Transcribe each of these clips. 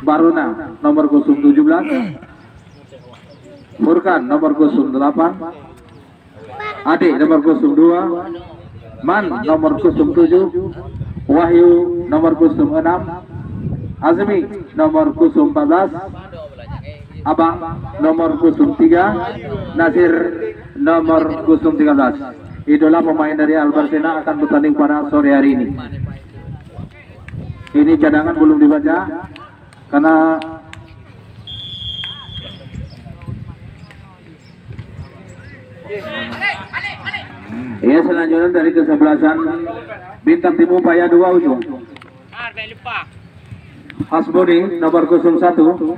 Baruna nomor 017, Furkan nomor 08, Ade nomor 02, Man nomor 07, Wahyu nomor 06, Azmi nomor 014, Abang nomor 03, Nasir nomor 013. Itulah pemain dari Albersena akan bertanding pada sore hari ini. Ini cadangan belum dibaca karena ya selanjutnya dari kesebelasan Bintang Timur Paya 2 ujung. Hasbudi nomor 01,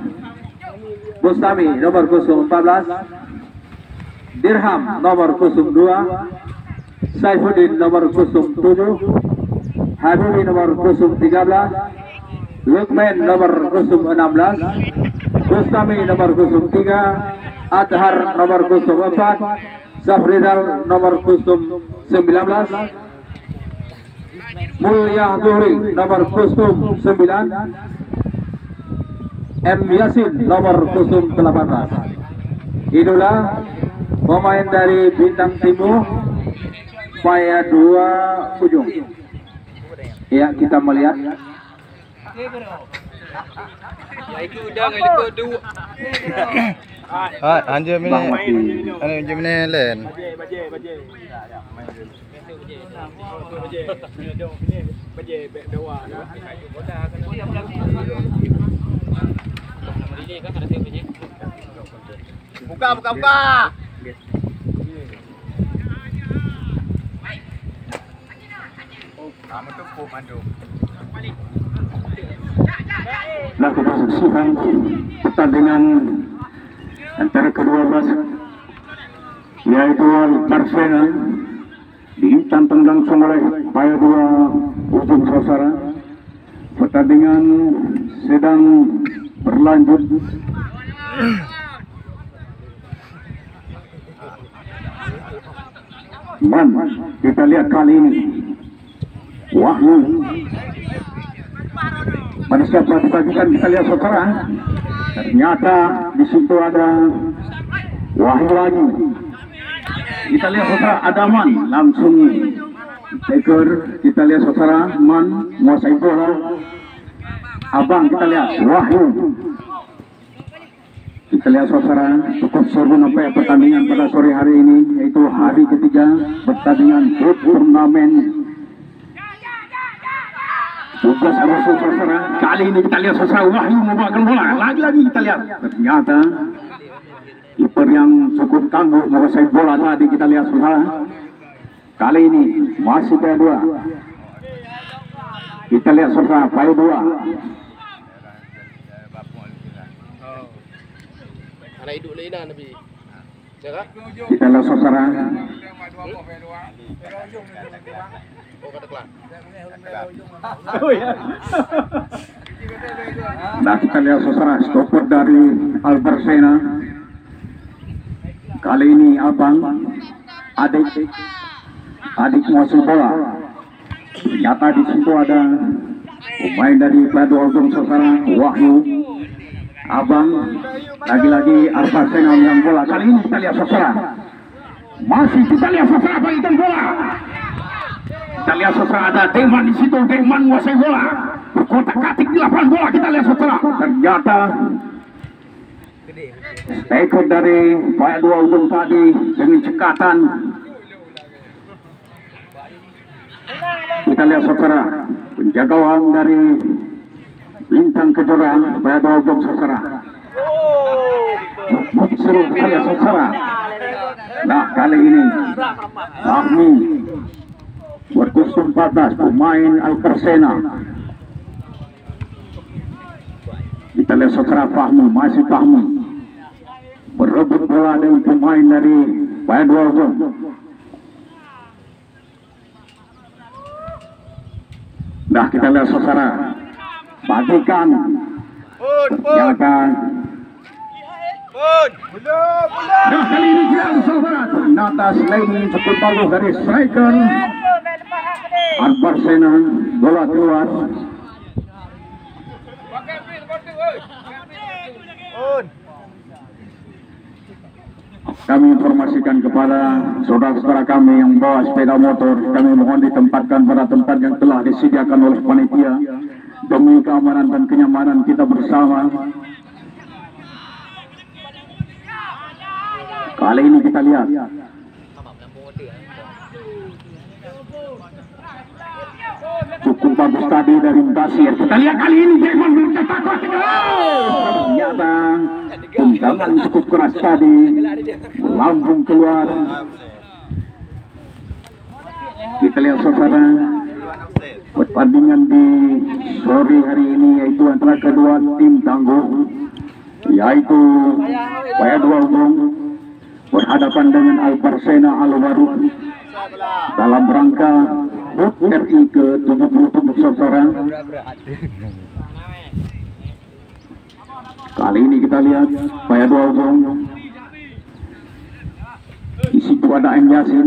Bustami nomor 014, Dirham nomor 02, Saifuddin nomor 07, Habibi nomor 013, Lukman nomor 016, Bustami nomor 03, Adhar nomor 04, Safridal nomor 019, Mulya Zuhri nomor 09, M Yasin nomor 018. Itulah pemain dari Bintang Timur Paya 2 ujung. Ya, kita melihat. Anjir mini lain. Buka. Nah, kita saksikan pertandingan antara kedua belas, yaitu Albersena ditantang langsung oleh Paya 2 ujung Sosara. Pertandingan sedang berlanjut. Man, kita lihat kali ini Wahyu pada saat dibagikan, kita lihat saudara, ternyata di situ ada Wahyu lagi. Kita lihat saudara, ada Man langsung taker. Kita lihat saudara, Man menguasai bola. Abang, kita lihat Wahyu. Kita lihat saudara, cukup seru sampai pertandingan pada sore hari ini, yaitu hari ketiga pertandingan turnamen 12 Agustus saudara. Kali ini kita lihat saudara, Wahyu membawakan bola. Lagi-lagi kita lihat, ternyata kiper yang cukup tangguh menguasai bola tadi. Kita lihat saudara, kali ini masih Paya 2. Kita lihat saudara, Paya 2. Anak hidup lain lah Nabi. Kita lihat saudara, Oh kata kelas. nah kita lihat saudara, stopper dari Albersena. Kali ini Abang, adik menguasai bola. Ternyata di situ ada pemain dari Paya 2 ujung saudara, Wahyu. Abang, lagi-lagi Albersena yang bola. Kali ini kita lihat saudara, masih kita lihat saudara bagikan bola. Kita lihat saudara, ada Deman di situ. Deman menguasai bola, berkotak-katik di lapangan bola. Kita lihat saudara, ternyata striker dari Paya 2 ujung tadi dengan cekatan. Kita lihat saudara, penjaga gawang dari Bintang Kejora Paya 2 ujung saudara. Seru sekali saudara. Nah, kali ini Fahmi berkostum 14 pemain Albersena. Kita lihat saudara, Fahmi masih Fahmi berebut bola dengan pemain dari Paya 2 ujung. Nah, kita lihat saudara, bagikan ternyata. Nah, kali ini tidak saudara, ternyata selain cukup bagus dari striker Albersena, bola keluar. Kami informasikan kepada saudara-saudara kami yang bawa sepeda motor, kami mohon ditempatkan pada tempat yang telah disediakan oleh panitia demi keamanan dan kenyamanan kita bersama. Kali ini kita lihat cukup bagus tadi dari Basir. Kita lihat kali ini Devon mencetak gol. Ternyata tendangan cukup keras tadi melambung keluar. Kita lihat saudara, pertandingan di sore hari ini yaitu antara kedua tim tangguh, yaitu Paya Dua Ujung berhadapan dengan Alparsena Alwaru dalam rangka HUT RI ke-77 saudara. Kali ini kita lihat Paya Dua Ujung, di situ ada M. Yasin,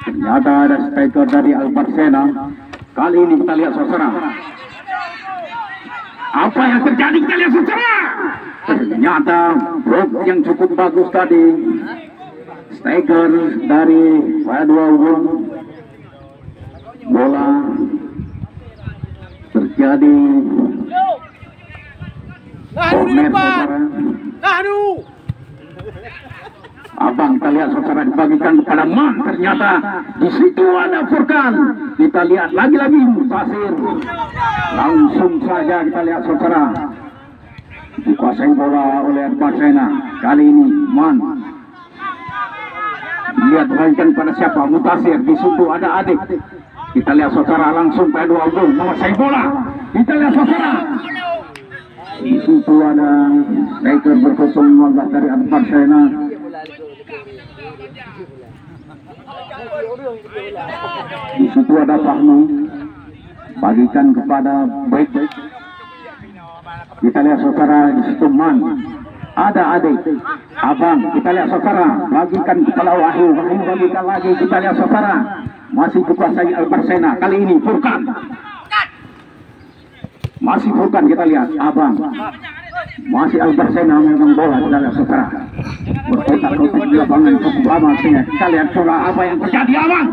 ternyata ada striker dari Alparsena. Kali ini kita lihat saudara, apa yang terjadi, kita lihat saudara. Ternyata blok yang cukup bagus tadi, striker dari Paya Dua Ujung. Bola terjadi corner saudara. Abang, kita lihat saudara, dibagikan kepada Man. Ternyata di situ ada Furkan. Kita lihat lagi-lagi Musafir. Langsung saja kita lihat saudara, dikuasai bola oleh Alparsena. Kali ini Man lihat dibagikan pada siapa? Mutasir. Di situ ada Adik. Kita lihat saudara, langsung Paya Dua Ujung menguasai bola. Kita lihat saudara, di situ ada striker berkusung 15 dari Alparsena. Di situ ada Fahmi, bagikan kepada Baik. Kita lihat saudara, di situ Man, ada Adik, Abang. Kita lihat saudara, bagikan kepada Wahyu, bagikan lagi. Kita lihat saudara, masih dikuasai Alparsena. Kali ini Furkan, masih Furkan. Kita lihat Abang, masih Alparsena memegang bola. Kita lihat saudara, berkotak-kotak di lapangan cukup lama. Kita lihat saudara, apa yang terjadi Abang.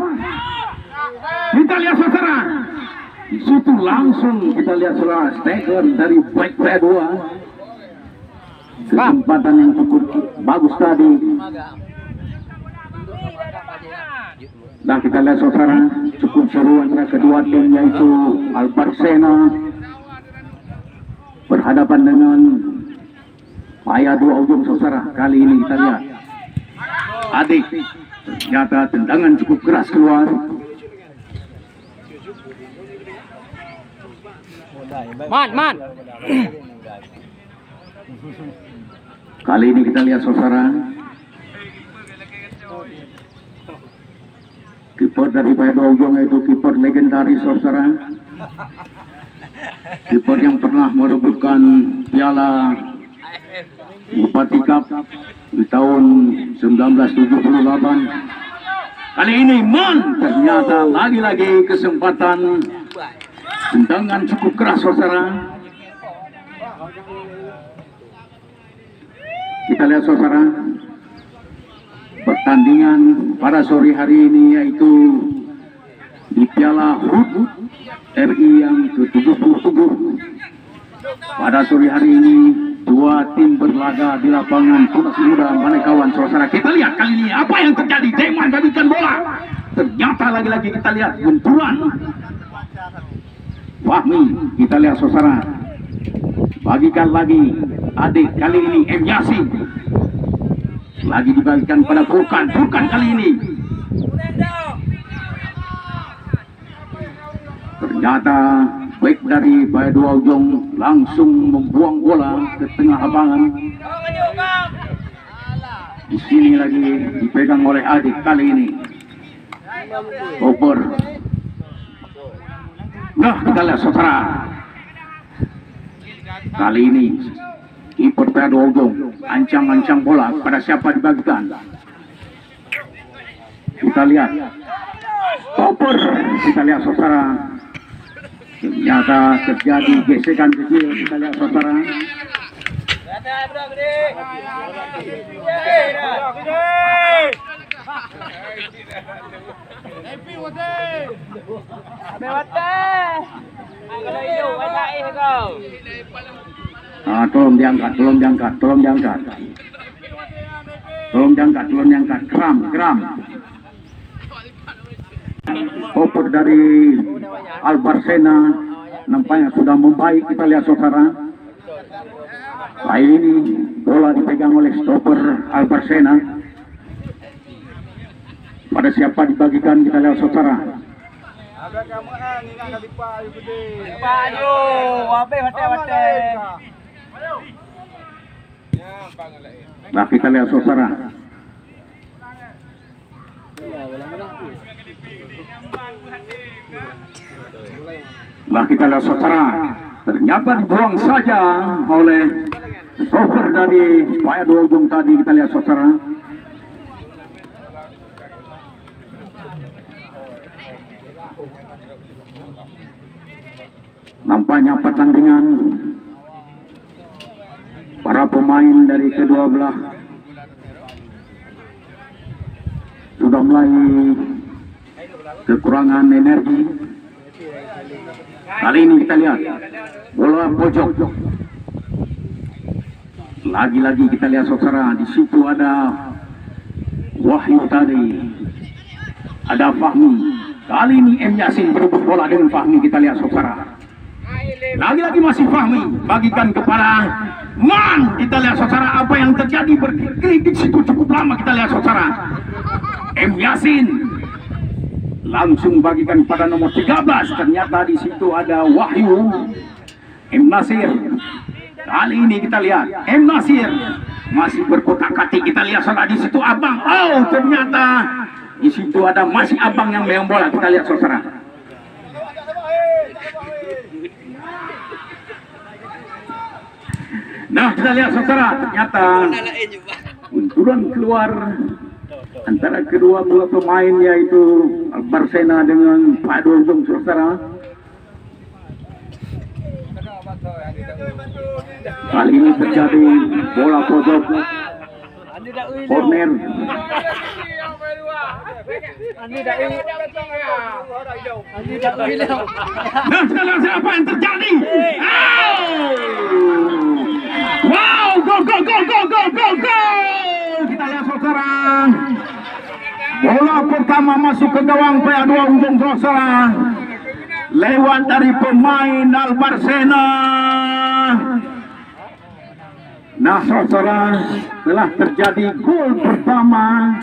Kita lihat saudara, di situ langsung kita lihat saudara, striker dari Baik Paya Dua. Kesempatan yang cukup bagus tadi. Nah, kita lihat saudara, cukup seru antara kedua tim, yaitu Alparsena berhadapan dengan Paya Dua Ujung saudara. Kali ini kita lihat Adik, ternyata tendangan cukup keras keluar. Man. Kali ini kita lihat saudara, kiper dari Paya Dua Ujung yaitu kiper legendaris saudara, kiper yang pernah merebutkan piala Bupati Cup di tahun 1978. Kali ini Man, ternyata lagi-lagi kesempatan tendangan cukup keras saudara. Kita lihat saudara, pertandingan pada sore hari ini yaitu di Piala HUT RI yang ke-77. Pada sore hari ini dua tim berlaga di lapangan Tunas Muda Manekawan saudara. Kita lihat kali ini apa yang terjadi. Deman bagikan bola, ternyata lagi-lagi kita lihat benturan Fahmi. Kita lihat saudara, bagikan lagi Adik. Kali ini M. Yasin lagi dibagikan pada Furkan kali ini. Ternyata Baik dari Paya Dua Ujung langsung membuang bola ke tengah lapangan. Di sini lagi dipegang oleh Adik. Kali ini over. Nah, kita lihat saudara, kali ini kiper Paya Dua Ujung ancang-ancang bola pada siapa dibagikan. Kita lihat over. Kita lihat saudara, ternyata terjadi gesekan kecil. Kita lihat saudara, Tolong diangkat, tolong diangkat, tolong diangkat. Tolong diangkat, tolong diangkat. Kram, kram. Oper dari Albarsena nampaknya sudah membaik, kita lihat saudara. Kali ini bola dipegang oleh stopper Albarsena. Pada siapa dibagikan, kita lihat saudara. Nah, kita lihat saudara. Nah, kita lihat saudara. Ternyata dibuang saja oleh stopper dari Paya Dua Ujung tadi, kita lihat saudara. Nampaknya pertandingan para pemain dari kedua belah sudah mulai kekurangan energi. Kali ini kita lihat bola pojok. Lagi-lagi kita lihat saudara, di situ ada Wahyu tadi, ada Fahmi. Kali ini M. Yasin berebut bola dengan Fahmi, kita lihat saudara. Lagi-lagi masih Fahmi, bagikan kepada Man. Kita lihat saudara apa yang terjadi, berkeliling di situ cukup lama, kita lihat saudara. M. Yasin langsung bagikan pada nomor 13. Ternyata di situ ada Wahyu. M. Nasir. Kali ini kita lihat M. Nasir masih berkotak-katik, kita lihat saudara di situ Abang. Oh, ternyata di situ ada masih Abang yang megang bola, kita lihat saudara. Nah, kita lihat saudara, ternyata benturan keluar antara kedua belah pemain, yaitu Albarsena dengan Paya Dua Ujung saudara. Kali ini terjadi bola pojok, corner. Nah, sekarang apa yang terjadi? Wow, go go go go go go go! Kita lihat saudara, bola pertama masuk ke gawang Paya Dua Ujung saudara, lewat dari pemain Albarsena. Nah saudara, telah terjadi gol pertama,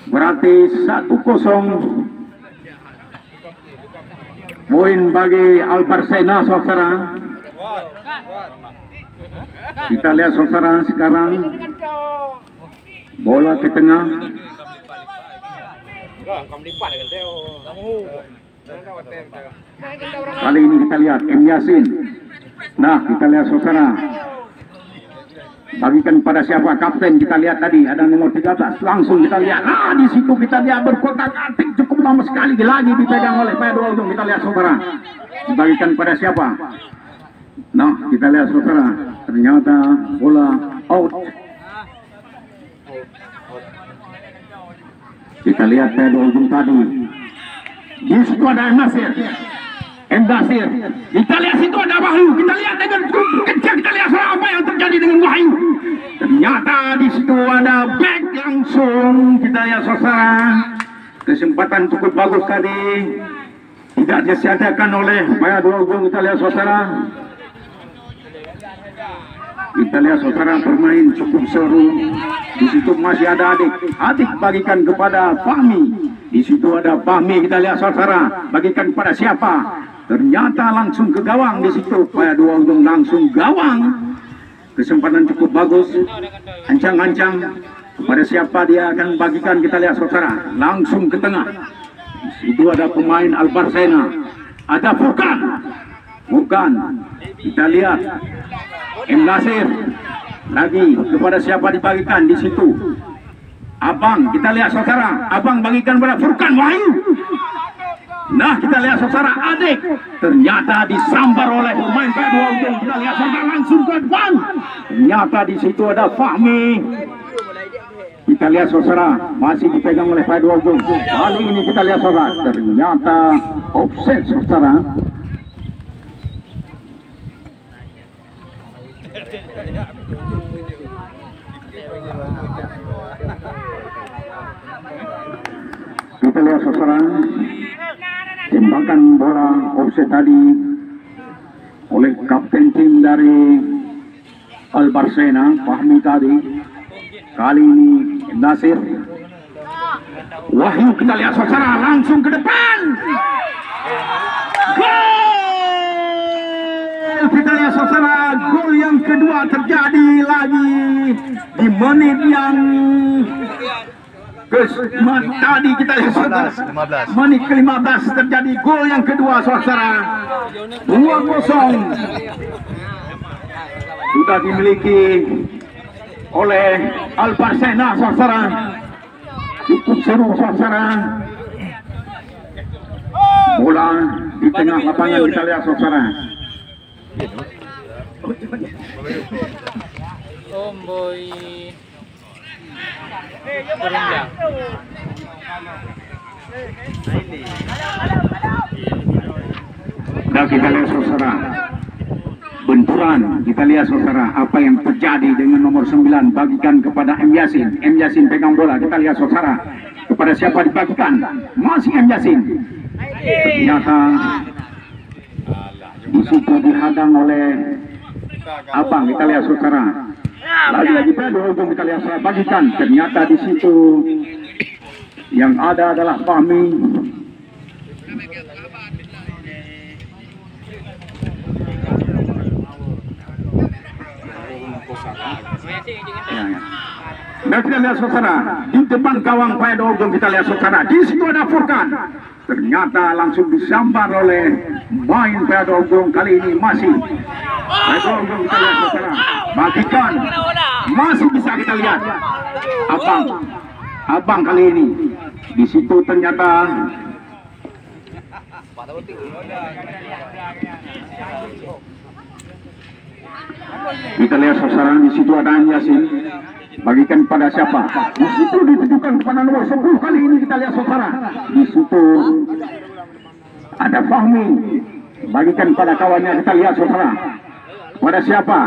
berarti 1-0 poin bagi Albarsena saudara. Kita lihat saudara, sekarang bola ke tengah. Kali ini kita lihat M. Yasin. Nah, kita lihat saudara, bagikan pada siapa? Kapten. Kita lihat tadi ada nomor 13. Langsung kita lihat. Nah, di situ kita lihat berkotak-atik cukup lama sekali, lagi dipegang oleh Paya Dua Ujung. Kita lihat saudara, dibagikan pada siapa? Nah, kita lihat saudara, ternyata bola out. Kita lihat Paya Dua Ujung tadi. Di situ ada M. Nasir. M. Nasir. Kita lihat situ ada Wahyu. Kita lihat dengan kencang, kita lihat apa yang terjadi dengan Wahyu. Ternyata di situ ada back langsung. Kita lihat saudara, kesempatan cukup bagus tadi, tidak disiadakan oleh Paya Dua Ujung. Kita lihat saudara. Kita lihat saudara, bermain cukup seru. Di situ masih ada Adik. Adik bagikan kepada Fahmi. Di situ ada Fahmi. Kita lihat saudara, bagikan kepada siapa? Ternyata langsung ke gawang. Di situ Paya Dua Ujung langsung gawang. Kesempatan cukup bagus. Ancang-ancang kepada siapa dia akan bagikan? Kita lihat saudara, langsung ke tengah. Di situ ada pemain Albarsena. Ada Furkan. Bukan. Kita lihat M. Nasir. Lagi kepada siapa dibagikan? Di situ Abang. Kita lihat saudara, Abang bagikan kepada Furkan Wahyu. Nah, kita lihat saudara, Adik. Ternyata disambar oleh pemain Paya Dua Ujung. Kita lihat saja langsung ke depan. Ternyata di situ ada Fahmi. Kita lihat saudara, masih dipegang oleh Pak Ujung. Kali ini kita lihat saudara, ternyata offset saudara. Kita lihat saudara, tembakan bola offset tadi oleh kapten tim dari Al Barsena, Fahmi tadi. Kali ini Nasir. Wahyu, kita lihat saudara, langsung ke depan. Gol! Kita lihat saudara, gol yang kedua terjadi lagi di menit yang tadi kita lihat saudara, menit ke-15 terjadi gol yang kedua saudara. 2-0 sudah dimiliki oleh Al Barsena saudara. Cukup seru saudara. Bola di tengah lapangan kita lihat saudara. Omboy. Dan kita lihat saudara, benturan. Kita lihat saudara apa yang terjadi dengan nomor 9, bagikan kepada M. Yasin. M. Yasin pegang bola. Kita lihat saudara, kepada siapa dibagikan? Masih M. Yasin. Ternyata di situ dihadang oleh Abang. Kita lihat saudara. Lagi-lagi pada ujung kita lihat saudara, bagikan. Ternyata di situ yang ada adalah Fahmi. Nah, kita lihat saudara, di depan gawang pada ujung kita lihat saudara, di situ ada Furkan. Ternyata langsung disambar oleh main pada ujung. Kali ini masih pada ujung kita lihat saudara, bagikan. Masih bisa kita lihat Abang kali ini. Di situ ternyata kita lihat saudara, di situ ada Yasin. Bagikan pada siapa? Di situ ditujukan kepada nomor 10. Kali ini kita lihat saudara, di situ ada Fahmi. Bagikan pada kawannya. Kita lihat saudara, pada siapa?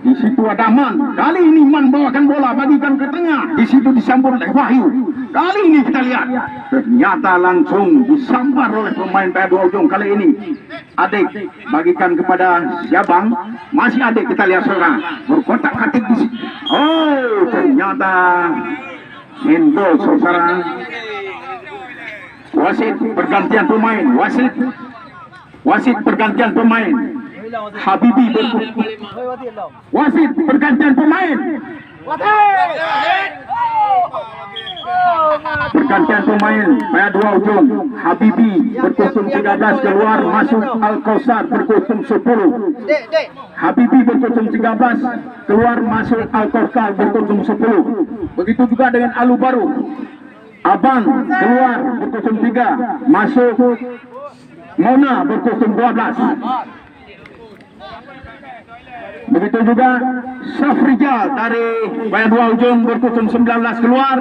Di situ ada Man. Kali ini Man bawakan bola, bagikan ke tengah. Di situ disambut oleh Wahyu. Kali ini kita lihat, ternyata langsung disambar oleh pemain pada ujung. Kali ini Adik bagikan kepada Siabang. Masih Adik, kita lihat saudara, berkotak katik di situ. Oh, ternyata handball saudara. Wasit pergantian pemain. Wasit pergantian pemain. Habibi wasit pergantian pemain. Pergantian pemain pada dua ujung. Habibi berkostum 13 keluar masuk Al-Kausar berkostum 10. Habibi berkostum 13 keluar masuk Al-Kausar berkostum 10. Begitu juga dengan Alu Baru. Abang keluar berkostum 3 masuk Mona berkostum 12. Begitu juga Safrijal dari pada dua ujung berkostum 19 keluar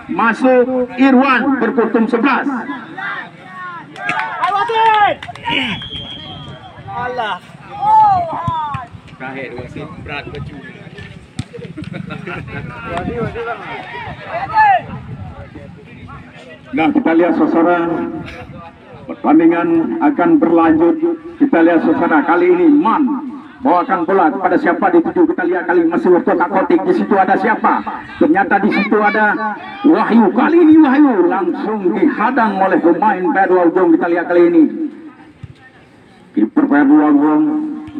masuk Irwan berkostum 11. Allah. Kahit wasit berat baju. Nah, kita lihat saudara, pertandingan akan berlanjut. Kita lihat saudara, kali ini Man bawakan bola kepada siapa dituju. Kita lihat kali ini masih berkotak-kotik. Di situ ada siapa? Ternyata di situ ada Wahyu. Kali ini Wahyu langsung dihadang oleh pemain pada ujung. Kita lihat kali ini kiper pada ujung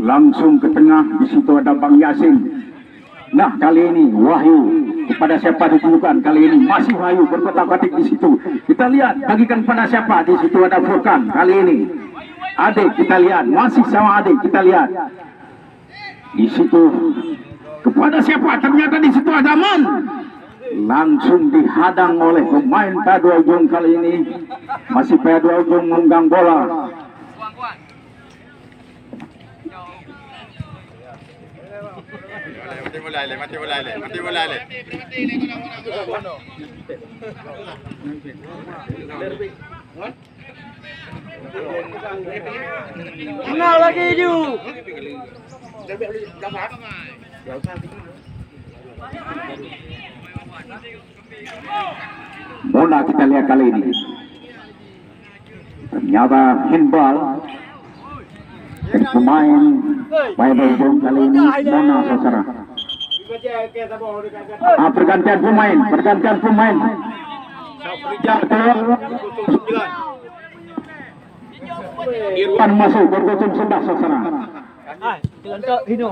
langsung ke tengah. Di situ ada Bang Yasin. Nah, kali ini Wahyu kepada siapa ditujukan? Kali ini masih Wahyu berkotak-kotik di situ. Kita lihat bagikan pada siapa? Di situ ada Furkan. Kali ini Adik, kita lihat masih sama Adik. Kita lihat di situ kepada siapa? Ternyata di situ ada Man. Langsung dihadang oleh pemain pada ujung. Kali ini masih pada ujung menggang bola. Mati mulai le, mati mulai le, mati mulai le. Kenal lagi ju. Bola kita lihat kali ini. Ternyata handball. Dan pemain Bible kali ini Mona saudara. Pergantian pemain. Irfan masuk bergocong sebelah saudara. Hino.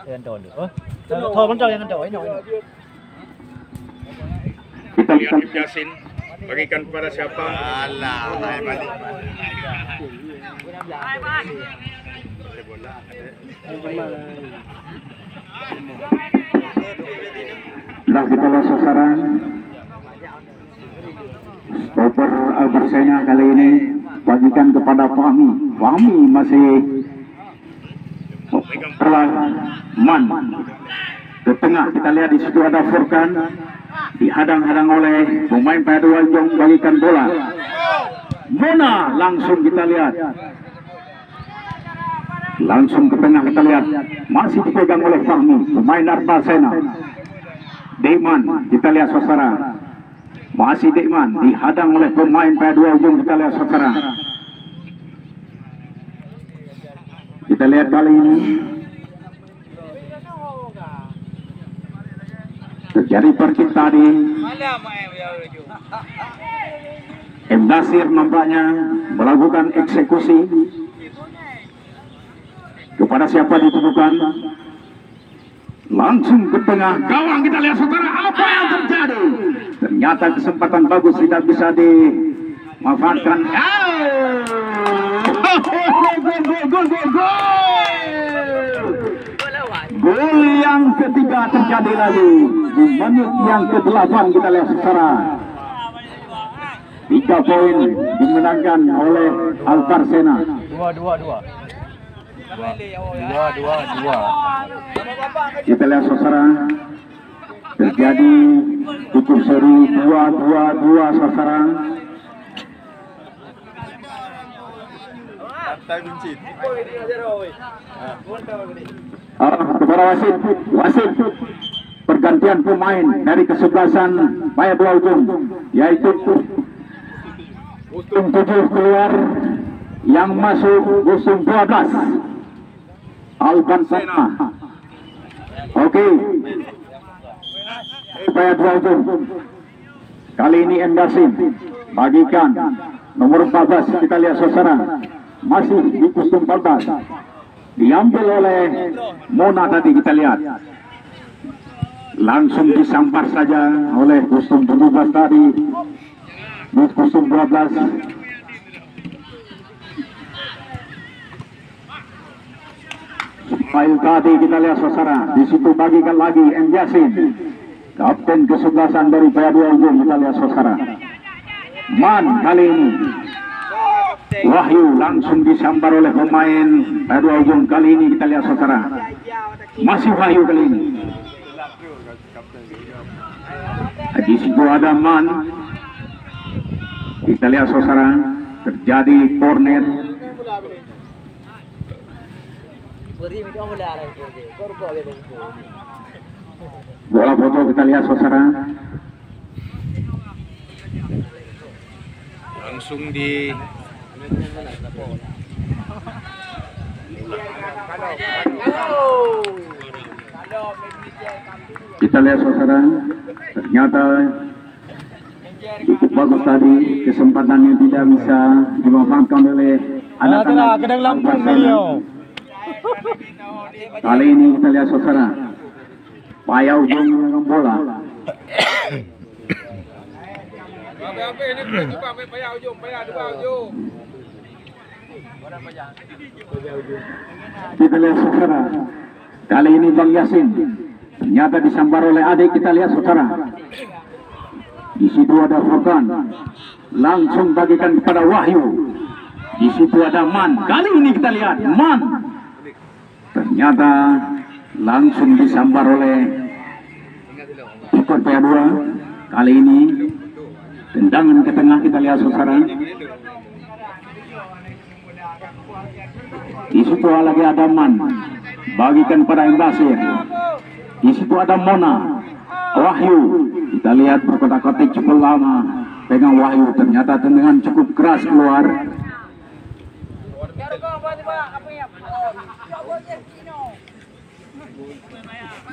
Jangan tahu dulu. Thor kan jangan tahu Hino. Kita Lihat Yasin bagikan kepada siapa? Alah, balik. Lah kita lihat saudara. Stopper Albersena kali ini bagikan kepada Fahmi. Fahmi masih Man ke tengah. Kita lihat di situ ada Furkan dihadang-hadang oleh pemain Padu Aljong, bagikan bola. Mona langsung kita lihat. Langsung ke tengah kita lihat. Masih dipegang oleh Fahmi, pemain Albersena. Dekman kita lihat saudara. Masih Dekman dihadang oleh pemain Padu Aljong, kita lihat saudara. Kita lihat kali ini terjadi perkit tadi. M. Nasir nampaknya melakukan eksekusi kepada siapa dituduhkan. Langsung ke tengah gawang, kita lihat saudara apa yang terjadi. Ternyata kesempatan bagus tidak bisa dimanfaatkan. Gol yang ketiga terjadi lagi di menit yang ke-8. Kita lihat saudara. 3 poin dimenangkan oleh Albersena. 2. Kita lihat saudara. Terjadi tutup seri 2 saudara. Kepada wasit pergantian pemain dari kesebelasan Maya Dua Ujung, yaitu Usung 7 keluar, yang masuk Usung 12 Albersena. Oke, Maya Dua Ujung kali ini Endasin bagikan nomor 14. Kita lihat saudara, masih di Usung 14, diambil oleh Mona tadi. Kita lihat langsung disampar saja oleh Usung 17 tadi di Usung 12. File tadi kita lihat saudara, di situ bagikan lagi M. Yasin, kapten kesebelasan dari Padu Aljong. Kita lihat saudara, Man kali ini Wahyu langsung disambar oleh pemain Padu Aljong. Kali ini kita lihat saudara, masih Wahyu kali ini. Di situ ada Man. Kita lihat saudara, terjadi corner. Bola foto kita lihat saudara. Langsung di kita lihat saudara, ternyata cukup bagus tadi, kesempatannya tidak bisa dimanfaatkan oleh anak-anak Albersena. Kali ini kita lihat saudara, Payau Ujung bola. Kita lihat saudara, kali ini Bang Yasin ternyata disambar oleh adik. Kita lihat saudara, di situ ada Furkan, langsung bagikan kepada Wahyu. Di situ ada Man. Kali ini kita lihat Man ternyata langsung disambar oleh skor PA2. Kali ini tendangan ke tengah, kita lihat saudara. Di situ lagi ada Man, bagikan pada Nasir. Di situ ada Mona, Wahyu. Kita lihat berkotak-kotak cukup lama, pegang Wahyu, ternyata tendangan cukup keras keluar.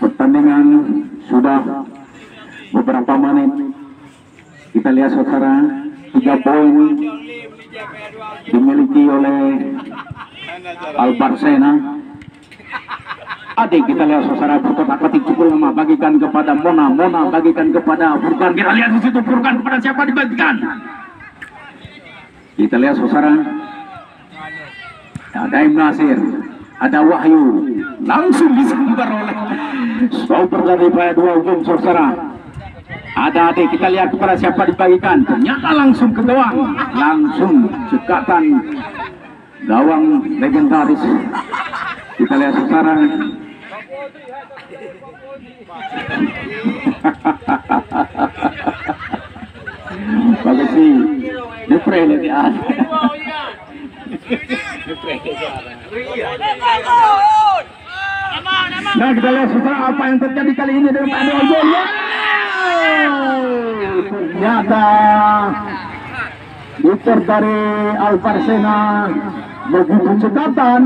Pertandingan sudah beberapa menit. Kita lihat saudara, 3 poin dimiliki oleh Albarsena. Adik, kita lihat saudara, berkotak-kotak cukup lama, bagikan kepada Mona, Mona bagikan kepada Furkan. Kita lihat di situ Furkan kepada siapa dibagikan. Kita lihat saudara, ada Im Nasir, ada Wahyu, langsung disambar oleh stopper dari PA2 Ujung saudara. Ada Adik, kita lihat kepada siapa dibagikan, ternyata langsung ke gawang, langsung cekatan gawang legendaris. Kita lihat saudara. Bagus sih, dipre lagi ada. Nah, kita lihat saudara apa yang terjadi kali ini dengan PA2 Ujung. Ternyata putar dari Alvarsena begitu cekatan.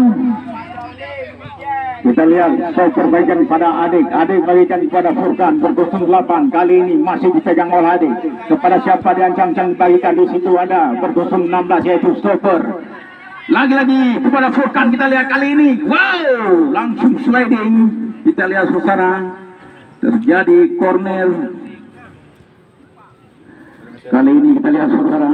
Kita lihat stopper bagikan pada Adik, Adik bagikan kepada Furkan, bergosong 8. Kali ini masih dipegang oleh Adik. Kepada siapa diancam-ancam bagikan, di situ ada bergosong 16 yaitu stopper. Lagi-lagi kepada Furkan, kita lihat kali ini, wow, langsung sliding. Kita lihat saudara, terjadi corner. Kali ini kita lihat saudara,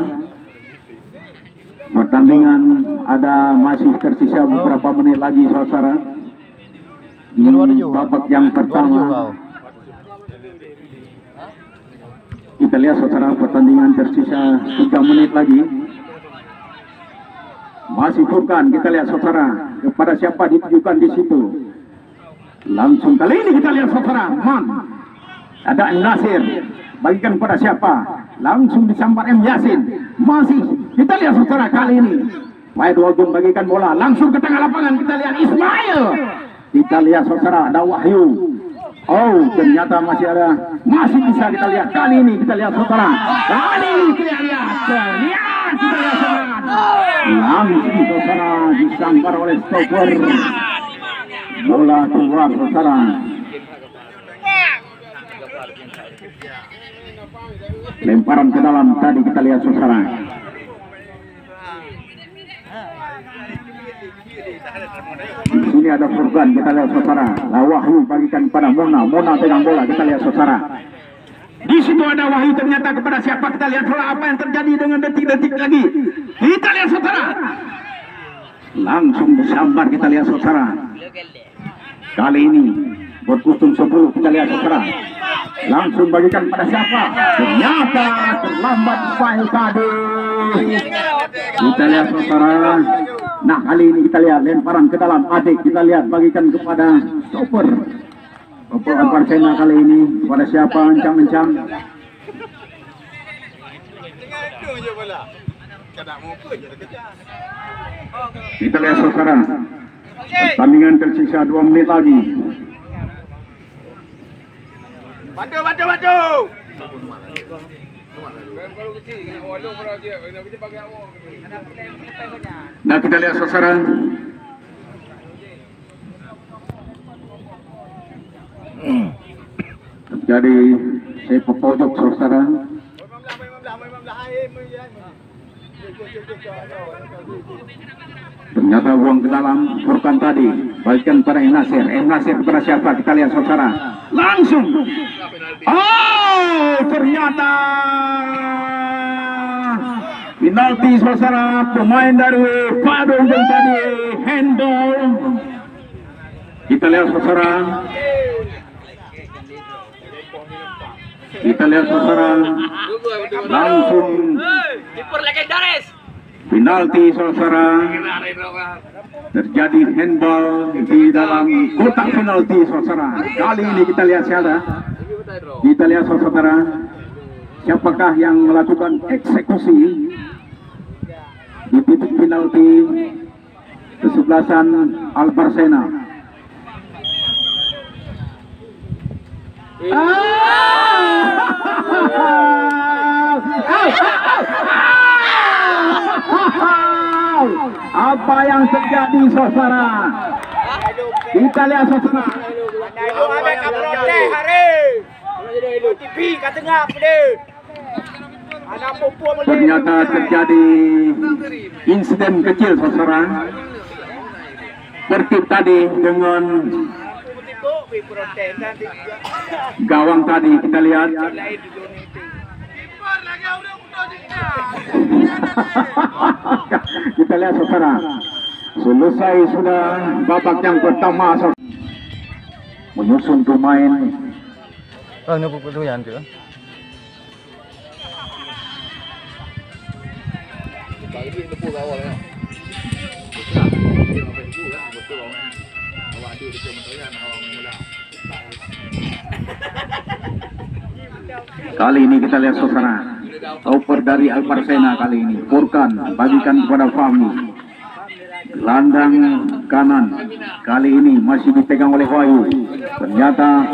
pertandingan ada masih tersisa beberapa menit lagi saudara. Di babak yang pertama, kita lihat saudara, pertandingan tersisa 3 menit lagi. Masih Furkan, kita lihat saudara, kepada siapa ditujukan di situ. Langsung kali ini kita lihat saudara, Man, ada Im Nasir, bagikan kepada siapa, langsung disambar M Yasin. Masih kita lihat saudara, kali ini PA2 Ujung bagikan bola langsung ke tengah lapangan. Kita lihat Ismail, kita lihat saudara, ada Wahyu. Oh, ternyata masih bisa kita lihat. Kali ini kita lihat saudara, kali ini kita lihat saudara, langsung saudara disambar oleh stopper. Bola keluar saudara. Lemparan ke dalam tadi kita lihat saudara. Di sini ada Furkan, kita lihat saudara. Wahyu bagikan pada Mona, Mona pegang bola, kita lihat saudara. Di situ ada Wahyu, ternyata kepada siapa, kita lihat bola apa yang terjadi dengan detik-detik lagi. Kita lihat saudara. Langsung disambar, kita lihat saudara. Kali ini berkusung 10, kita lihat saudara. Langsung bagikan pada siapa, ternyata terlambat file tadi. Kita lihat saudara. Nah, kali ini kita lihat lemparan ke dalam Adik, kita lihat bagikan kepada stopper. Stopper Alvarsena kali ini kepada siapa, ancam-ancam. Kita lihat saudara, pertandingan tersisa 2 menit lagi. Bantu. Nah, kita lihat saudara. Terjadi sepak pojok saudara. Ternyata buang ke dalam. Furkan tadi bagikan pada Im Nasir. Im Nasir kepada siapa, kita lihat saudara. Langsung. Oh, ternyata penalti saudara. Pemain dari PA2 Ujung tadi handball. Kita lihat saudara. Kita lihat saudara. Langsung penalti saudara. terjadi handball di dalam kotak penalti saudara. Kali ini kita lihat saudara. Kita lihat saudara, siapakah yang melakukan eksekusi di titik penalti kesebelasan Albarsena. Apa yang terjadi saudara? Kita lihat saudara. Ada kaprote hari. TV kat tengah pada. Ada perempuan boleh. Ternyata terjadi insiden kecil saudara. Tertib tadi dengan gawang tadi kita lihat. Kita lihat saudara, selesai sudah babak yang pertama menyusun pemain. Ini buku yang tu. Kali ini kita lihat saudara, oper dari Albarsena kali ini. Furkan bagikan kepada Fahmi. Gelandang kanan kali ini masih dipegang oleh Wahyu. Ternyata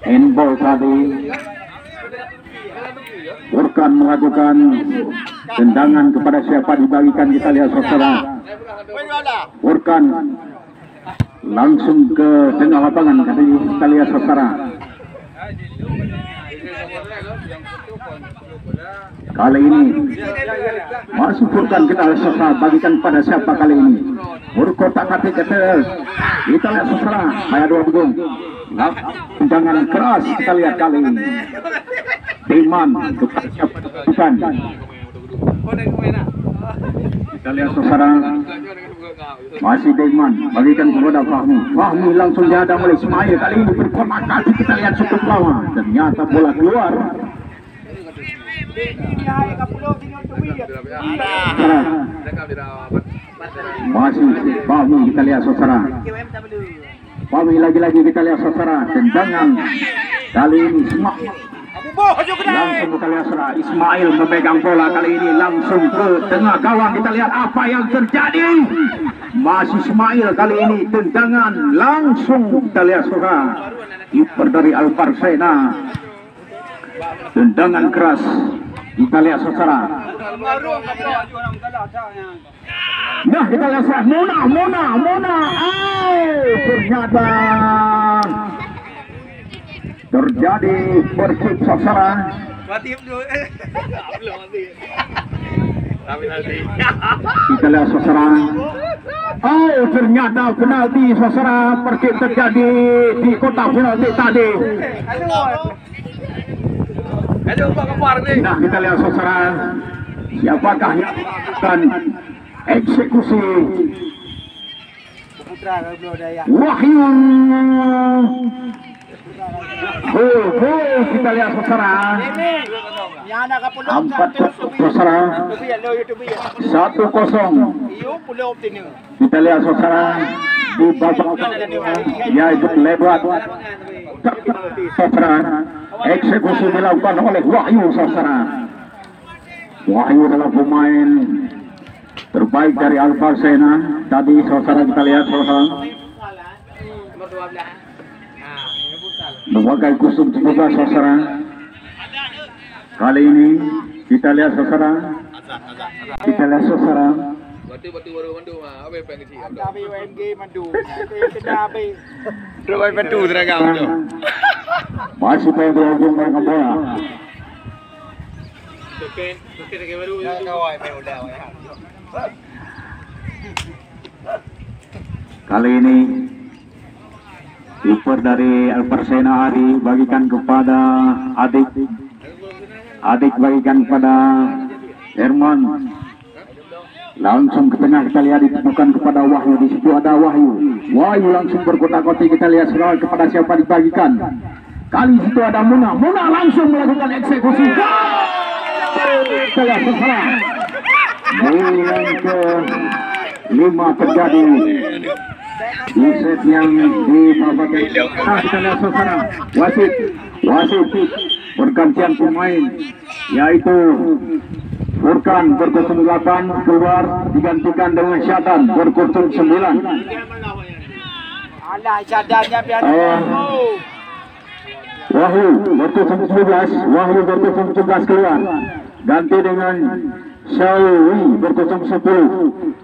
handball tadi. Furkan melakukan tendangan kepada siapa dibagikan, kita lihat saudara. Furkan langsung ke tengah lapangan, kita lihat saudara. Kali ini masih Furkan, kita lihat saudara, bagikan pada siapa kali ini. Berkotak hati kita lihat saudara, ayat 2 begung. Tendangan keras kita lihat kali ini. Teman kepada siapa bukan. Kita lihat saudara, masih Deman bagikan kepada Fahmi. Fahmi langsung dihadang oleh Ismail. Kali ini berkotak hati kita lihat cukup lama. Ternyata bola keluar. Masih Fahmi kita lihat saudara. Fahmi lagi-lagi kita lihat saudara, tendangan kali ini langsung kita lihat saudara. Ismail memegang bola kali ini langsung ke tengah gawang. Kita lihat apa yang terjadi. Masih Ismail kali ini tendangan langsung kita lihat saudara. Kiper dari Albarsena, tendangan keras kita lihat saudara. Nah kita lihat saudara, Mona. Ternyata terjadi persib saudara. Kita lihat saudara. Ternyata penalti saudara, persib terjadi di kotak penalti tadi. Nah kita lihat saudara, siapakah yang akan eksekusi? Wahyu. Kita lihat saudara, 4 saudara, 1-0. Kita lihat saudara di babak yaitu lewat saudara, eksekusi dilakukan oleh Wahyu saudara. Wahyu adalah pemain terbaik dari Albarsena tadi saudara. Kita lihat saudara, memakai kusum juga saudara. Kali ini kita lihat saudara, masih pengen berhubung dengan bola. Kali ini kiper dari Albarsena Adi bagikan kepada Adik bagikan kepada Herman. Langsung ke tengah kita lihat ditemukan kepada Wahyu. Di situ ada Wahyu langsung berkotak-kotak. Kita lihat selalu kepada siapa dibagikan. Kali situ ada Muna langsung melakukan eksekusi. Kita lihat salah. Yang ke 5 terjadi di set yang di babak kita lihat suasana wasit pergantian pemain yaitu Furkan berkurung 8 keluar digantikan dengan Syatan berkurung 9. Alah, cadannya biar Wahyu berkurung 11, Wahyu berkurung 17 keluar ganti dengan Syawi berkurung 10.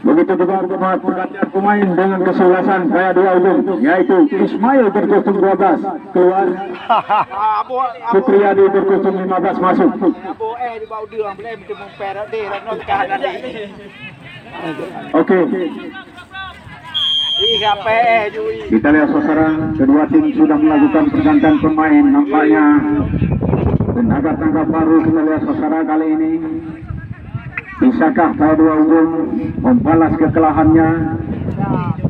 Begitu juga pergantian pemain dengan kesebelasan saya dua ujung yaitu Ismail berkurung 12 keluar, Supriyadi berkurung 15 masuk. di bawah dia boleh macam memperak dia nak tekan tadi. Oke. Siapa Jui? Kita lihat saudara, kedua tim sudah melakukan pergantian pemain, nampaknya tenaga baru. Kita lihat saudara kali ini. Bisakah salah dua ujung membalas kekalahannya?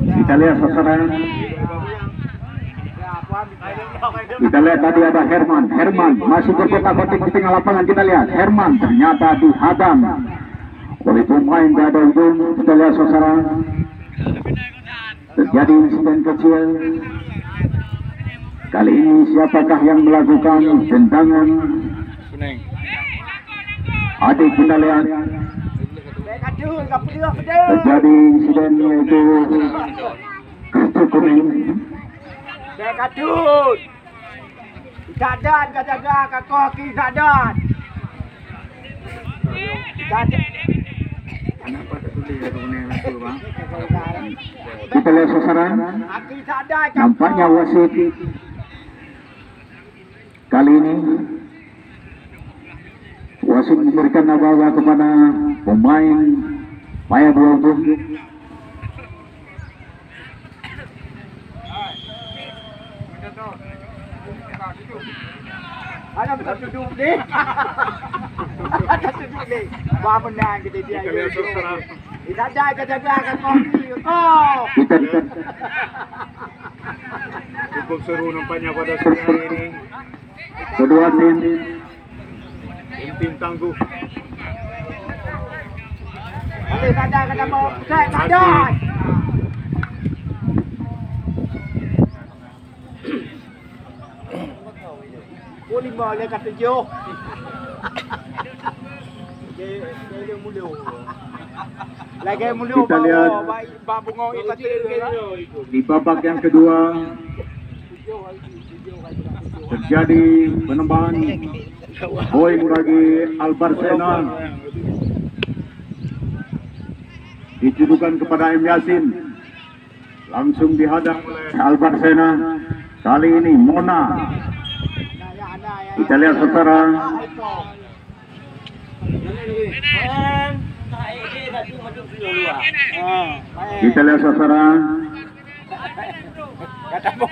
Kita lihat saudara. Kita lihat tadi ada Herman masih berkotak-kotak di tengah lapangan. Kita lihat Herman ternyata dihadang oleh pemain di ada ujung. Kita lihat saudara, terjadi insiden kecil. Kali ini siapakah yang melakukan tendangan? Adik kita lihat terjadi insiden yaitu kartu kuning. Kadut. Sadan kata-kata kaki sadan. Kita lihat saudara, nampaknya wasit kali ini wasit memberikan aba-aba kepada pemain Paya dua ujung. Ada betul duduk ni. Ada duduk ni. Wah menang kita dia. Kita dah kata-kata kaki. Oh. Cukup seru nampaknya pada sore hari ini. Kedua Tim tangguh. Ada kata mau saya ada. Boleh boleh kata jo. Dia mulu. Lagi mulu. Kita lihat bunga ikut di babak yang kedua terjadi penambahan poin bagi Albarsena, ditujukan kepada M. Yasin, langsung dihadang oleh Albarsena. Kali ini Mona. Kita lihat saudara, kita lihat saudara, kata mau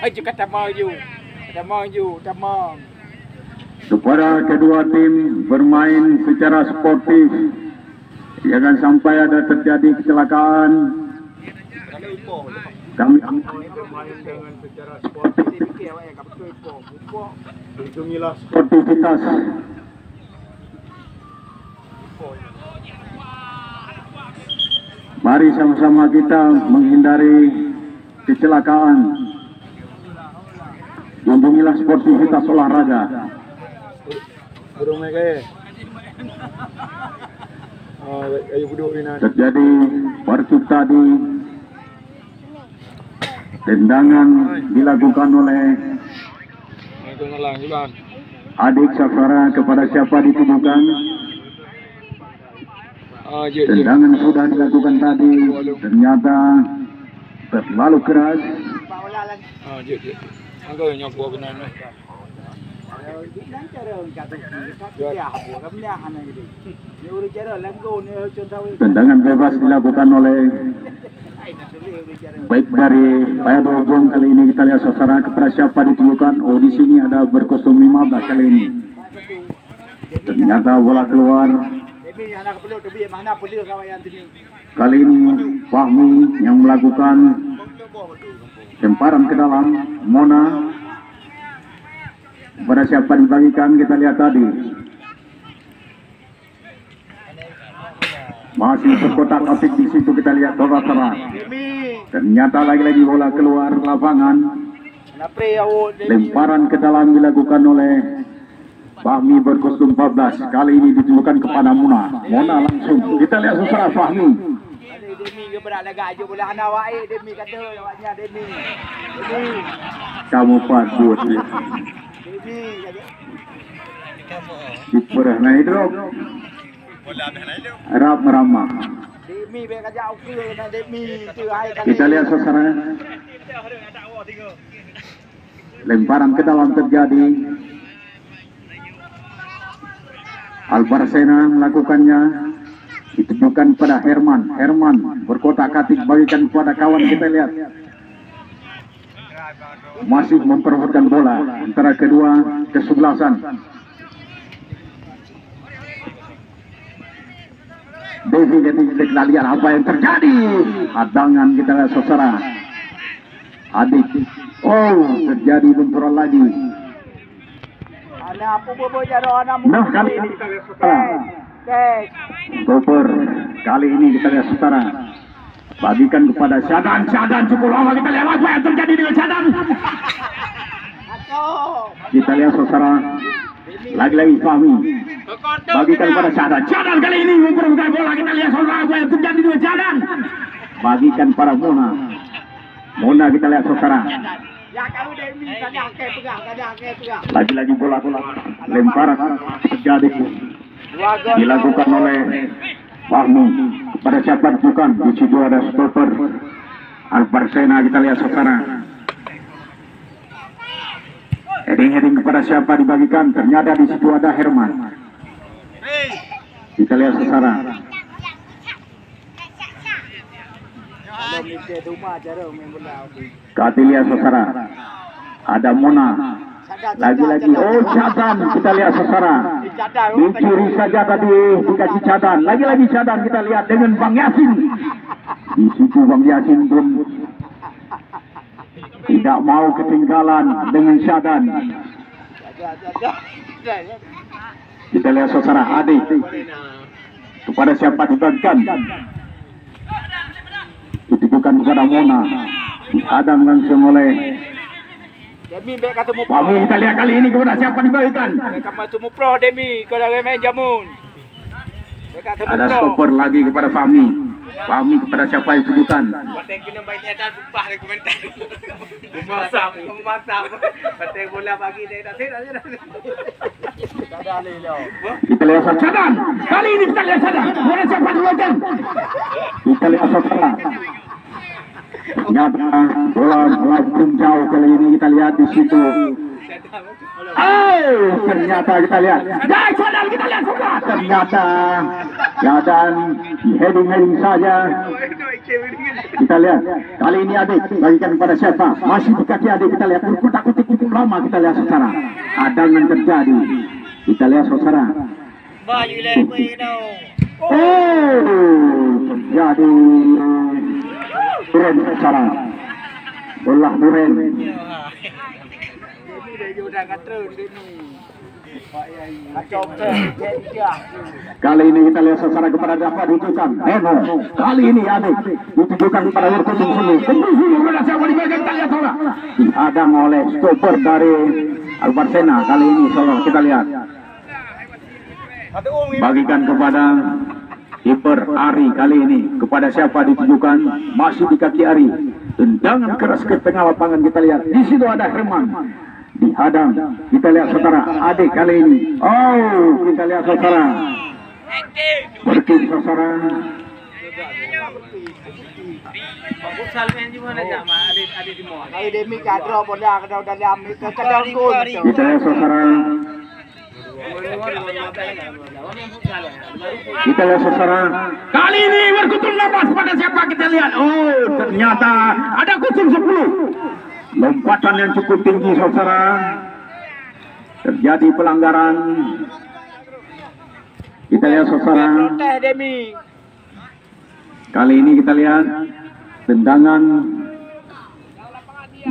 kepada kedua tim bermain secara sportif, jangan sampai ada terjadi kecelakaan. Kami Bermain dengan secara sportif. Lindungilah sportivitas. Mari sama-sama kita menghindari kecelakaan. Lindungilah sportivitas olahraga. Terjadi percuk tadi, tendangan dilakukan oleh adik saudara kepada siapa ditujukan. Tendangan sudah dilakukan tadi, ternyata terlalu keras. Tendangan bebas dilakukan oleh baik dari Paya Dogong. Kali ini kita lihat saudara kepada siapa ditujukan. Oh, di sini ada berkostum 15 kali ini. Ternyata bola keluar. Kali ini Fahmi yang melakukan lemparan ke dalam. Mona pada siapa dibagikan, kita lihat tadi. Masih berkotak atik di situ, kita lihat saudara. Demi. Ternyata lagi-lagi bola keluar lapangan. Kenapa awak Demi? Lemparan ke dalam dilakukan oleh Fahmi berkostum 14. Kali ini ditujukan kepada Mona. Mona langsung. Kita lihat saudara Fahmi. Demi ke berat lagak je bola anak awak Demi kata awaknya Demi. Demi. Kamu patut. Demi kata. Diperah naik drop. Arab meramah. Demi baik kata okey nak Demi tu hai kali. Kita lihat saudara. Lemparan ke dalam terjadi. Albarsena melakukannya, ditujukan pada Herman. Herman berkotak-atik bagikan kepada kawan, kita lihat. Masih memperebutkan bola antara kedua kesebelasan. Devi kita lihat apa yang terjadi. Hadangan kita lihat saudara. Adik. Oh, terjadi benturan lagi. Anak apa bobo jaro anak Nah, kali ini kita lihat saudara. Stopper. Kali ini kita lihat saudara. Bagikan kepada Syadan. Syadan cukup lama, kita lihat apa yang terjadi dengan Syadan. Kita lihat saudara. Lagi-lagi Fahmi. Bagikan kepada Syadan. Syadan kali ini memperbuka bola, kita lihat saudara apa yang terjadi dengan Syadan. Bagikan para Mona. Mona kita lihat saudara. Ya kalau Demi kadang ke pegang, kadang ke pegang. Lagi-lagi bola lemparan terjadi. Dilakukan oleh Fahmi kepada siapa bukan. Di situ ada stopper Albarsena, kita lihat saudara. Heading kepada siapa dibagikan, ternyata di situ ada Herman. Kita lihat saudara. Kita lihat saudara. Ada Mona. Lagi-lagi, oh Cadan, kita lihat saudara. Dicuri saja tadi, dikasih Cadan. Lagi-lagi Cadan, kita lihat dengan Bang Yasin. Di situ Bang Yasin pun tidak mau ketinggalan dengan Cadan. Kita lihat saudara, adik. Kepada siapa dibagikan? Ditujukan kepada Mona. Dihadang langsung oleh Demi baik kata mu Fahmi. Kita lihat kali ini kepada siapa dibagikan? Kamu tu mu pro Demi kau dah main jamun. Ada stopper lagi kepada Fahmi. Fahmi kepada siapa yang ditujukan? Pateng kena baiknya dah sumpah dari komentar. Memasam. Pateng bola pagi dia dah set aja dah. Kita lihat Cadan. Kali ini kita lihat Cadan. Kepada siapa dibagikan? Kita lihat saudara. Ternyata bola melambung jauh, kali ini kita lihat di situ. Ternyata kita lihat. Cadan kita lihat saudara. Ternyata Cadan heading saja. Kita lihat. Kali ini adik bagikan kepada siapa? Masih di kaki adik, kita lihat. Berkutak-kutik cukup lama, kita lihat saudara. Hadangan terjadi. Kita lihat saudara. Terjadi. Duren saudara. Bola Duren. Kali ini kita lihat saudara kepada dapat ditujukan Eno. Kali ini adik ditujukan kepada Warkosum sini. Kepada siapa dibagikan, kita lihat saudara. Dihadang oleh stopper dari Albarsena. Kali ini saudara kita lihat. Bagikan kepada kiper Ari. Kali ini kepada siapa ditujukan? Masih di kaki Ari. Tendangan keras ke tengah lapangan, kita lihat. Di situ ada Herman. Dihadang. Kita lihat saudara. Adik kali ini. Oh, kita lihat saudara. Berkip saudara. Kalau Demi kadro bola kadro dalam kadang gol. Kita lihat saudara. Kita lihat saudara. Kali ini berkutul nafas pada siapa, kita lihat. Oh, ternyata ada kusum 10. Lompatan yang cukup tinggi saudara. Terjadi pelanggaran. Kita lihat saudara. Kali ini kita lihat tendangan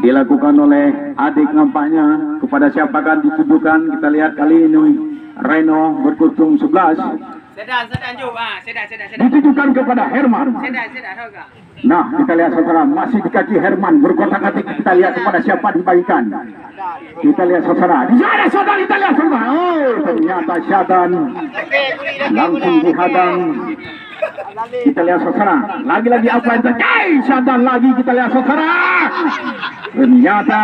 dilakukan oleh adik nampaknya. Kepada siapakah ditujukan? Kita lihat kali ini Reno berkutung 11. Sedan juga. Sedan. Ditujukan kepada Herman. Sedan tahu enggak? Nah, kita lihat saudara, masih di kaki Herman berkotak-katik. Kita lihat kepada siapa dibagikan. Kita lihat saudara, di sana saudara, kita lihat saudara. Oh, ternyata Syadan langsung dihadang. Kita lihat saudara, lagi-lagi apa yang terjadi? Syadan lagi, kita lihat saudara. Ternyata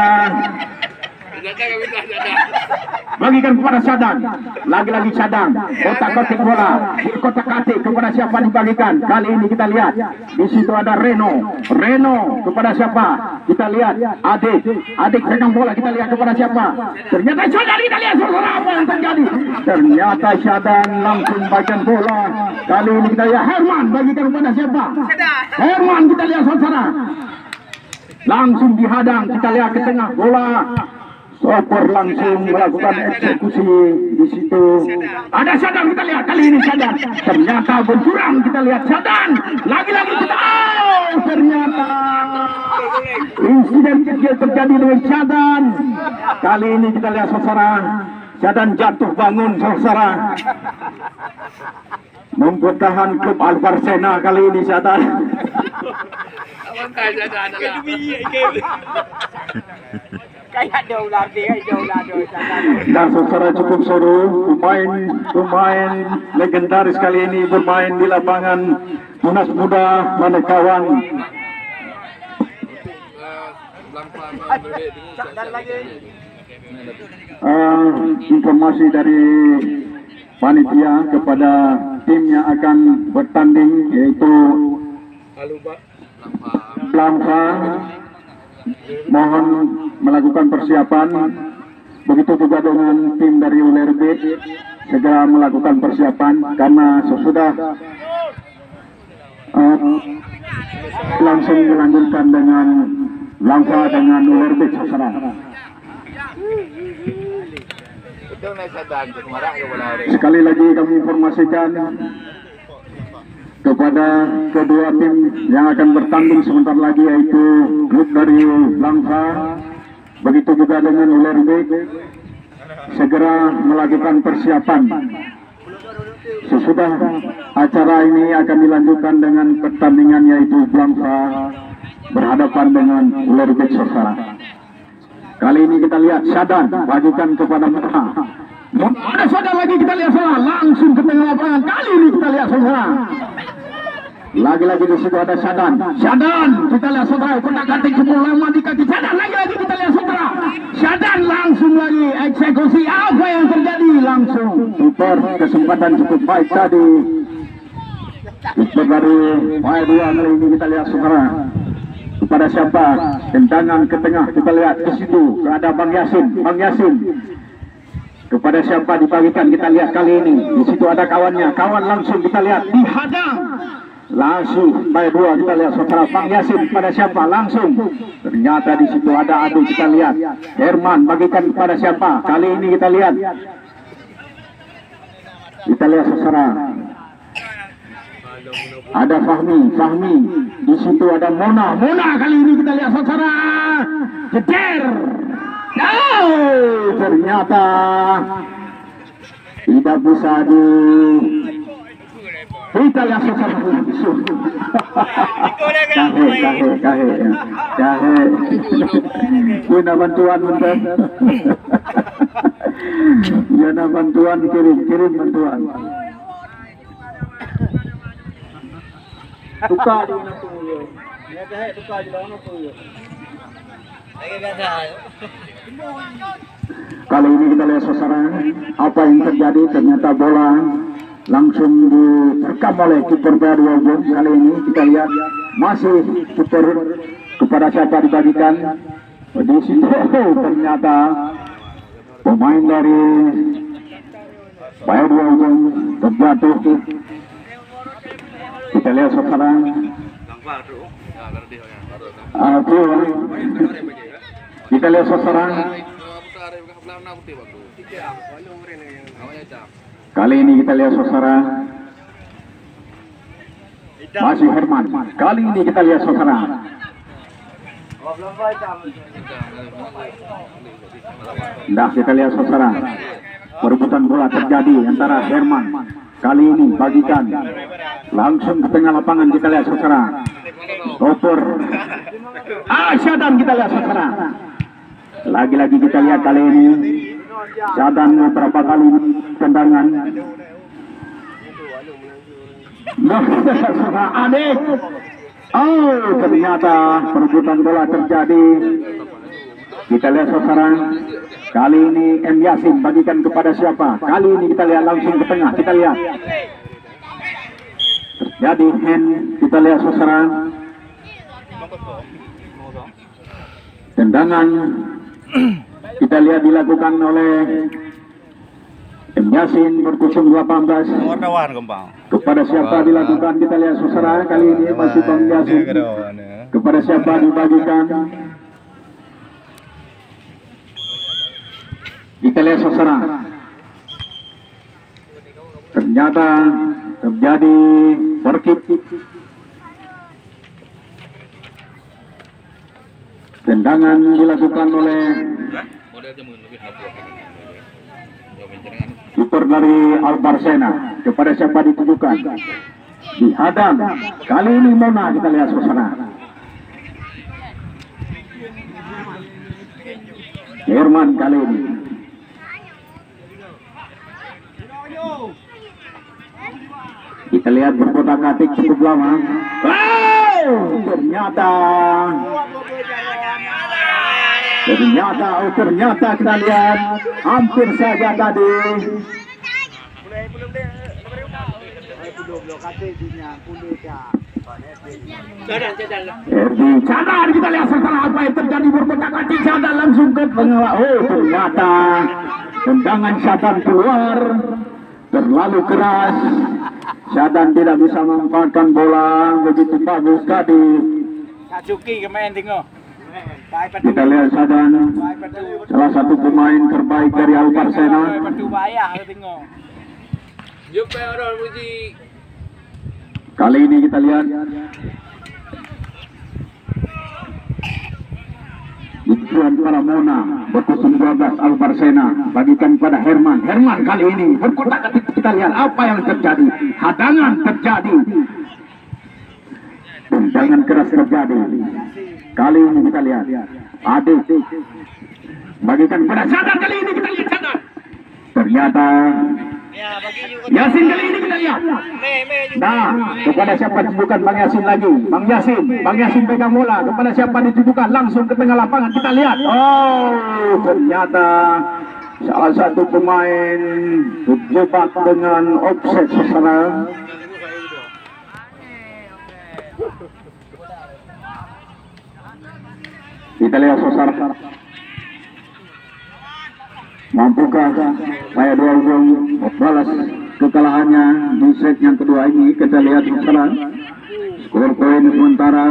bagikan kepada Syadan, lagi-lagi Syadan kotak-kotak bola, kotak-katik kepada siapa dibagikan. Kali ini kita lihat di situ ada Reno kepada siapa? Kita lihat adik pegang bola, kita lihat kepada siapa? Ternyata Syadan, kita lihat saudara apa yang terjadi. Ternyata Syadan langsung bagian bola. Kali ini kita lihat Herman bagikan kepada siapa? Herman, kita lihat saudara langsung dihadang. Kita lihat ke tengah bola. Sopor langsung melakukan eksekusi di situ. Ada Syadan, kita lihat kali ini Syadan. Ternyata berkurang, kita lihat Syadan. Lagi-lagi kita, ternyata insiden kecil terjadi dengan Syadan. Kali ini kita lihat saudara, Syadan jatuh bangun saudara. Mempertahan klub Alvarsena kali ini Syadan. Kayak daulah dia, Dan saudara cukup seru, pemain legendaris kali ini bermain di lapangan Tunas Muda Manekawan. Informasi dari panitia kepada tim yang akan bertanding yaitu Blamfa. Mohon melakukan persiapan. Begitu juga dengan tim dari ULRB, segera melakukan persiapan karena sesudah langsung dilanjutkan dengan Blamfa dengan ULRB saudara. Sekali lagi kami informasikan kepada kedua tim yang akan bertanding sebentar lagi yaitu klub dari Blamfa, begitu juga dengan ULRB, segera melakukan persiapan. Sesudah acara ini akan dilanjutkan dengan pertandingan yaitu Blamfa berhadapan dengan ULRB saudara. Kali ini kita lihat Syadan bagikan kepada Mutha. Ada saudara lagi kita lihat saudara langsung ke tengah lapangan. Kali ini kita lihat saudara. Lagi-lagi di situ ada Syadan, kita lihat saudara, kotak-katik cukup lama di kaki Syadan. Lagi-lagi kita lihat saudara, Syadan langsung lagi eksekusi. Apa yang terjadi? Langsung super kesempatan cukup baik tadi. Super dari Dua kali ini kita lihat saudara. Kepada siapa? Tendangan ke tengah, kita lihat ke situ. Ada Bang Yasin. Kepada siapa dibagikan? Kita lihat kali ini. Di situ ada kawannya, kawan langsung kita lihat dihadang. Langsung Dua kita lihat saudara, Bang Yasin kepada siapa? Langsung. Ternyata di situ ada adik, kita lihat Herman bagikan kepada siapa? Kali ini kita lihat saudara. Ada Fahmi. Di situ ada Mona kali ini kita lihat saudara. Jejer. Ternyata tidak bisa kita lihat saudara langsung. Kahe. Guna bantuan bentar. Guna bantuan kirim bantuan. Tukar di mana tu? Ya dah tukar di mana tu? Kali ini kita lihat saudara apa yang terjadi. Ternyata bola langsung direkam oleh kiper Dua. Kali ini kita lihat masih kiper kepada siapa dibagikan. Di situ ternyata pemain dari Dua terjatuh. Kita lihat saudara. Kita lihat saudara. Kali ini kita lihat saudara. Masih Herman. Kali ini kita lihat saudara. Kita lihat saudara. Perebutan bola terjadi antara Herman kali ini bagikan langsung ke tengah lapangan. Kita lihat saudara, stopper Syadan, kita lihat saudara, lagi-lagi kita lihat kali ini Syadan beberapa kali tendangan. Adik, ternyata perebutan bola terjadi. Kita lihat saudara, kali ini M. Yasin bagikan kepada siapa? Kali ini kita lihat langsung ke tengah. Kita lihat terjadi hand. Kita lihat saudara, tendangan kita lihat dilakukan oleh M. Yasin berkusung 18. Kepada siapa dilakukan? Kita lihat saudara, kali ini masih Bang Yasin. Kepada siapa dibagikan? Kita lihat saudara, ternyata terjadi berkit. Tendangan dilakukan oleh kiper dari Al Barsena. Kepada siapa ditujukan? Dihadang. Kali ini Mona, kita lihat saudara. Herman kali ini. Kita lihat berkotak-katik cukup lama. Ternyata kita lihat hampir saja tadi. Cadar, kita lihat setelah apa yang terjadi berkotak-katik. Cadar langsung ke pengawal. Ternyata tendangan Syadan keluar terlalu keras. Syadan tidak bisa memanfaatkan bola begitu bagus tadi. Kita lihat Syadan, salah satu pemain terbaik dari Al Barsena. Kali ini kita lihat Tuan para Mona berkusung 12 Al Barsena bagikan pada Herman. Herman kali ini berkotak-katik. Kita lihat apa yang terjadi. Hadangan terjadi. Tendangan keras terjadi. Kali ini kita lihat Adik bagikan pada Syadan. Kali ini kita lihat Syadan. Ternyata Yasin kali ini kita lihat. Nah, kepada siapa ditujukan? Bang Yasin lagi. Bang Yasin pegang bola. Kepada siapa ditujukan? Langsung ke tengah lapangan. Kita lihat. Ternyata salah satu pemain terjebak dengan offset saudara. Kita lihat saudara. Mampukah Paya Dua Ujung membalas kekalahannya di set yang kedua ini? Kita lihat saudara, skor poin sementara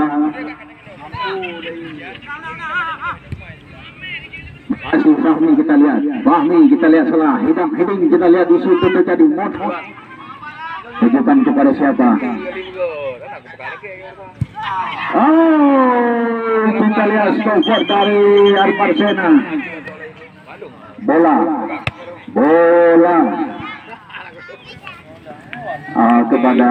masih Fahmi. Kita lihat salah hidang kita lihat di situ terjadi motor. Tujukan kepada siapa? Kita lihat skor dari Al Barsena. Bola kepada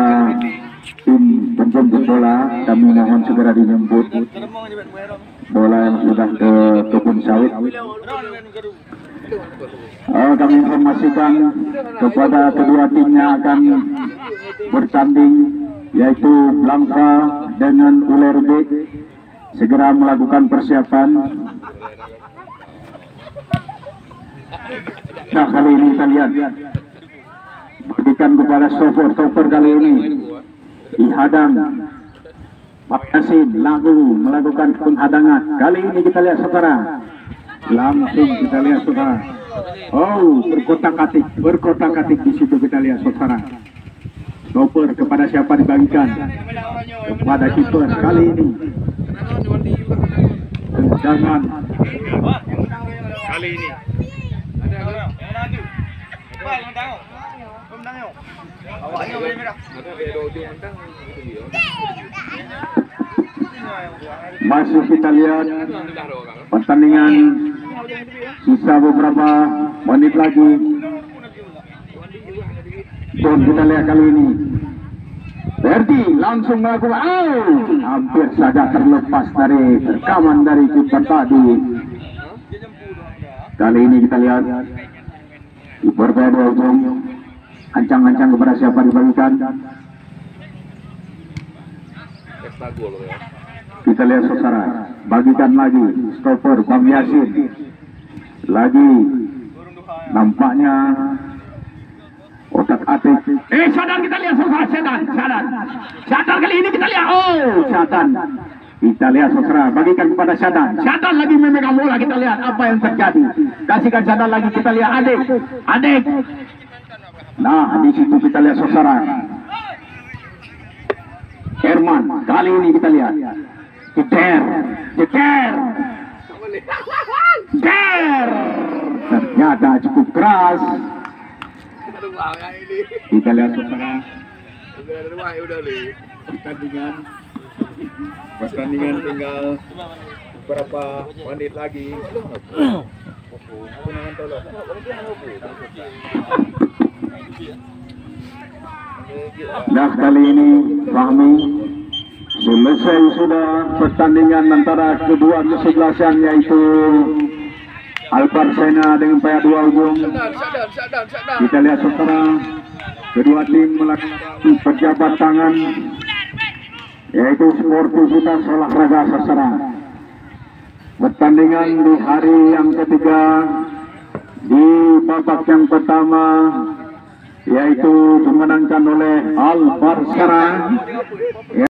tim penjemput bola, kami mohon segera dijemput bola yang sudah ke kebun sawit. Kami informasikan kepada kedua timnya akan bertanding, yaitu Blanca dengan Uler B. Segera melakukan persiapan. Nah, kali ini kita lihat berikan kepada stopper kali ini dihadang. Pak Yasin langsung melakukan penghadangan. Kali ini kita lihat saudara, langsung kita lihat saudara. Berkotak-katik di situ kita lihat saudara. Stopper kepada siapa dibagikan? Kepada kiper kali ini. Tendangan kali ini. Masih kita lihat pertandingan, sisa beberapa menit lagi. Dan kita lihat kali ini Berdi langsung melakukan hampir saja terlepas dari rekaman dari kiper tadi. Kali ini kita lihat kiper P2 Ujung ancang-ancang kepada siapa dibagikan. Kita lihat saudara, bagikan lagi stopper Bang Yasin. Lagi nampaknya otak-atik. Sadan kita lihat saudara, Sadan kali ini kita lihat. Sadan. Kita lihat saudara, bagikan kepada Sadan. Sadan lagi memegang bola, kita lihat apa yang terjadi. Kasihkan Sadan lagi, kita lihat adik. Nah, di situ kita lihat saudara. Herman, kali ini kita lihat. Jeter. Ternyata cukup keras. Kita lihat saudara. Pertandingan tinggal beberapa menit lagi. Nah, kali ini Fahmi selesai sudah pertandingan antara kedua kesebelasan, yaitu Alparsena dengan P2 Ujung. Kita lihat saudara, kedua tim melakukan pejabat tangan, yaitu sportivitas olahraga saudara. Pertandingan di hari yang ketiga, di babak yang pertama, yaitu dimenangkan oleh Alparsena.